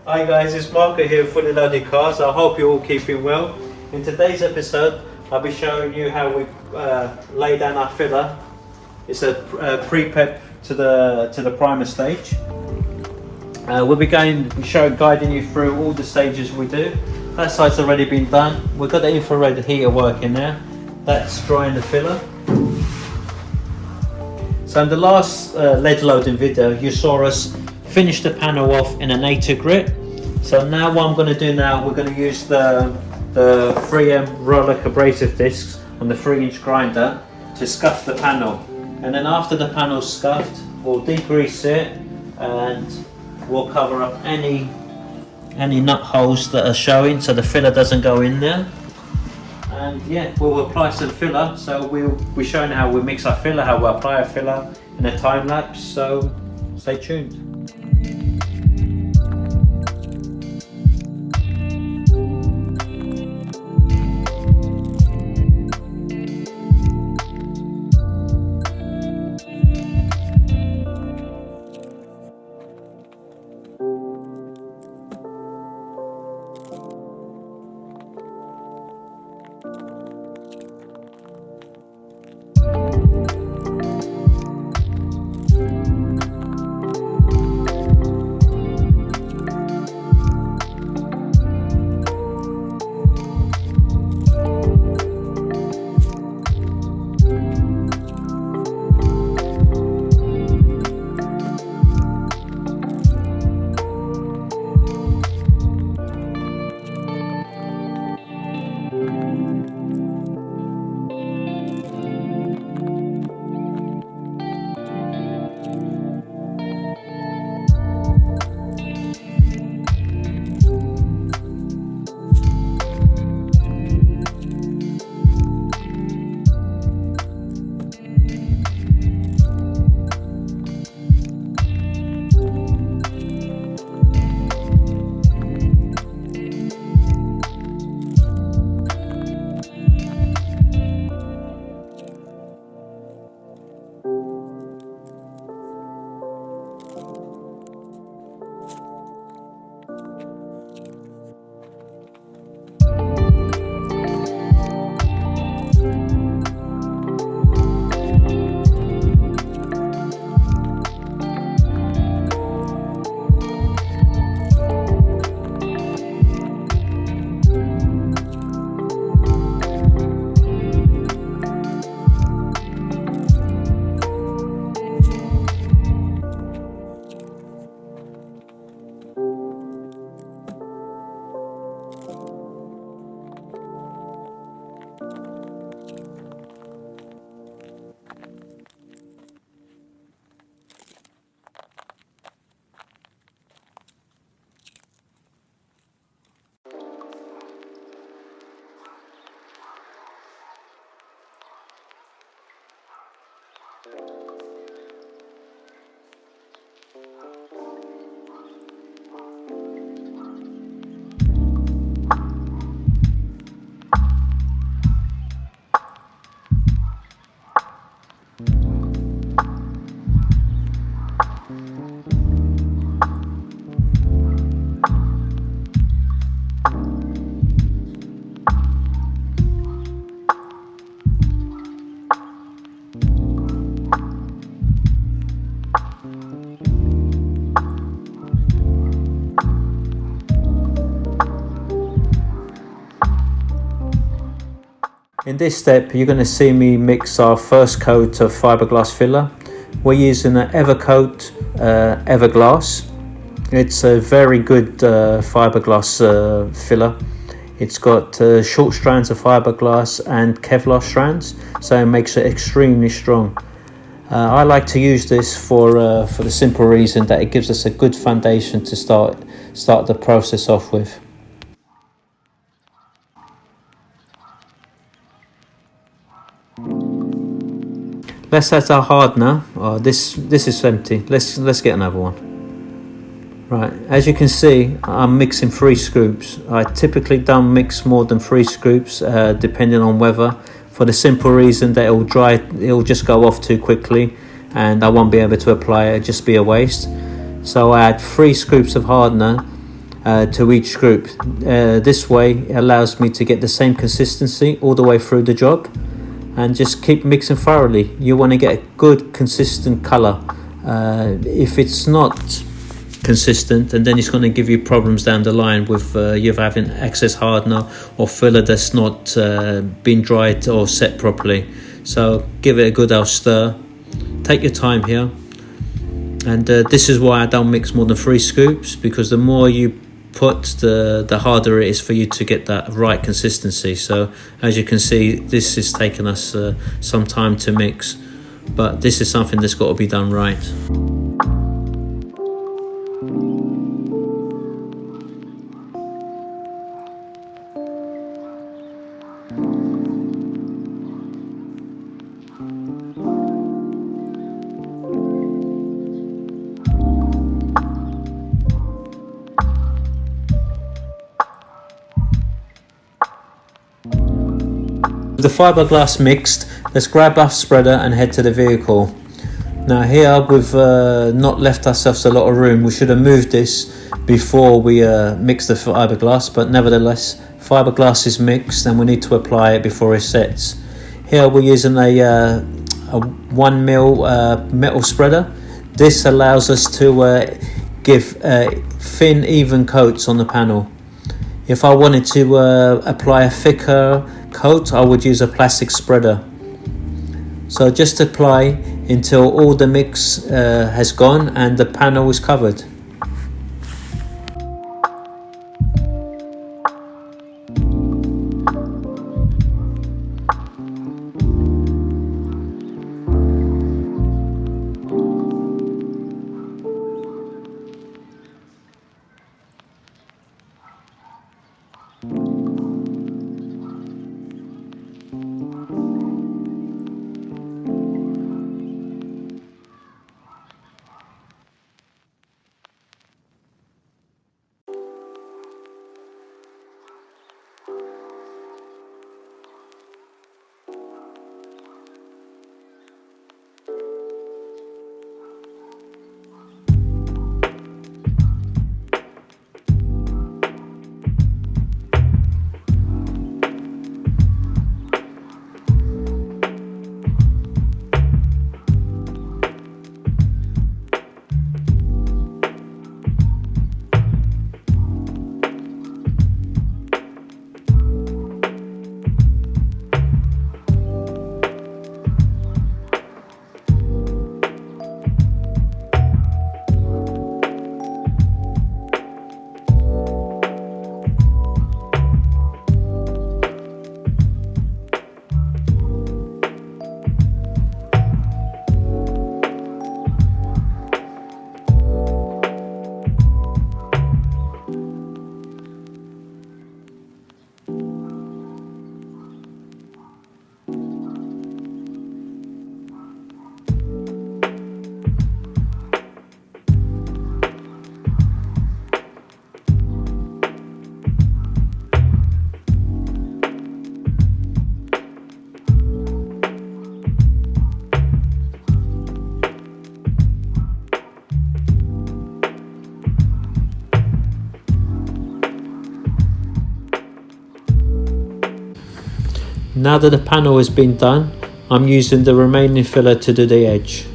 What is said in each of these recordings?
Hi guys, it's Marco here, Fully Loaded Cars. I hope you're all keeping well. In today's episode, I'll be showing you how we lay down our filler. It's a pre-prep to the primer stage. We'll be guiding you through all the stages we do. That side's already been done. We've got the infrared heater working there. That's drying the filler. So in the last lead loading video, you saw us finish the panel off in an 80 grit. So now what I'm going to do now, we're going to use the 3M roller abrasive discs on the 3-inch grinder to scuff the panel. And then after the panel's scuffed, we'll degrease it and we'll cover up any nut holes that are showing so the filler doesn't go in there. And yeah, we'll apply some filler. So we'll be showing how we mix our filler, how we apply our filler in a time lapse. So stay tuned. In this step, you're going to see me mix our first coat of fiberglass filler. We're using an Evercoat Everglass. It's a very good fiberglass filler. It's got short strands of fiberglass and Kevlar strands, so it makes it extremely strong. I like to use this for the simple reason that it gives us a good foundation to start the process off with. Let's add our hardener. Oh, this is empty. Let's get another one. Right, as you can see, I'm mixing 3 scoops. I typically don't mix more than 3 scoops, depending on weather, for the simple reason that it'll just go off too quickly, and I won't be able to apply it. It'll just be a waste. So I add 3 scoops of hardener, to each group. This way it allows me to get the same consistency all the way through the job, and just keep mixing thoroughly. You want to get a good consistent color. If it's not consistent, and then it's going to give you problems down the line with you having excess hardener or filler that's not been dried or set properly. So give it a good old stir. Take your time here, and this is why I don't mix more than 3 scoops, because the more you put, the harder it is for you to get that right consistency. So as you can see, this is taking us some time to mix, but this is something that's got to be done right. The fiberglass mixed, let's grab our spreader and head to the vehicle. Now here we've not left ourselves a lot of room. We should have moved this before we mix the fiberglass, but nevertheless fiberglass is mixed and we need to apply it before it sets. Here we're using a 1mm metal spreader. This allows us to give thin even coats on the panel. If I wanted to apply a thicker coat, I would use a plastic spreader. So just apply until all the mix has gone and the panel is covered. Now that the panel has been done, I'm using the remaining filler to do the edge.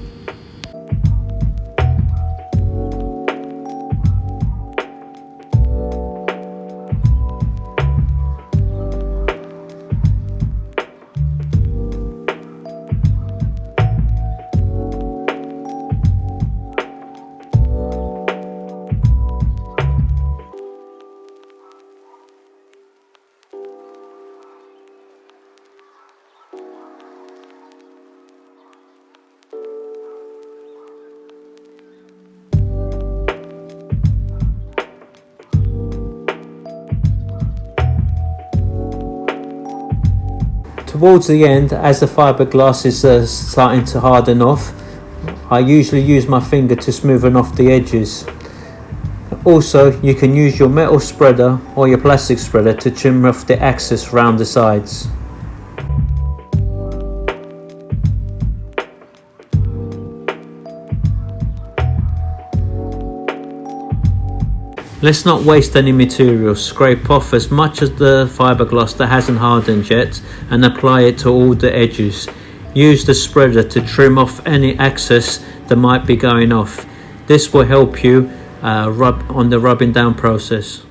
Towards the end, as the fiberglass is starting to harden off, I usually use my finger to smoothen off the edges. Also, you can use your metal spreader or your plastic spreader to trim off the excess round the sides. Let's not waste any material. Scrape off as much of the fiberglass that hasn't hardened yet and apply it to all the edges. Use the spreader to trim off any excess that might be going off. This will help you rub on the rubbing down process.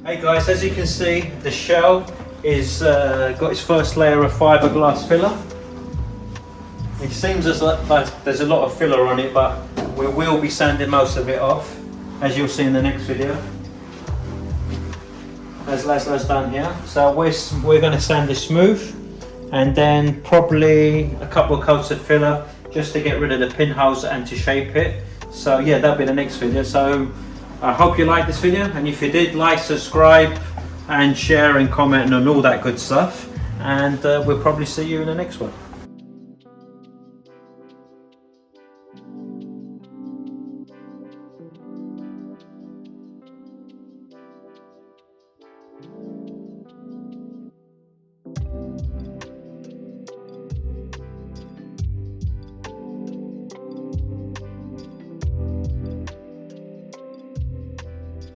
Hey guys, as you can see, the shell is got its first layer of fiberglass filler. It seems as like there's a lot of filler on it, but we will be sanding most of it off, as you'll see in the next video, as Laszlo's done here. So we're going to sand this smooth, and then probably a couple of coats of filler just to get rid of the pinholes and to shape it. So yeah, that'll be the next video. So I hope you liked this video, and if you did, like, subscribe and share and comment and all that good stuff, and we'll probably see you in the next one.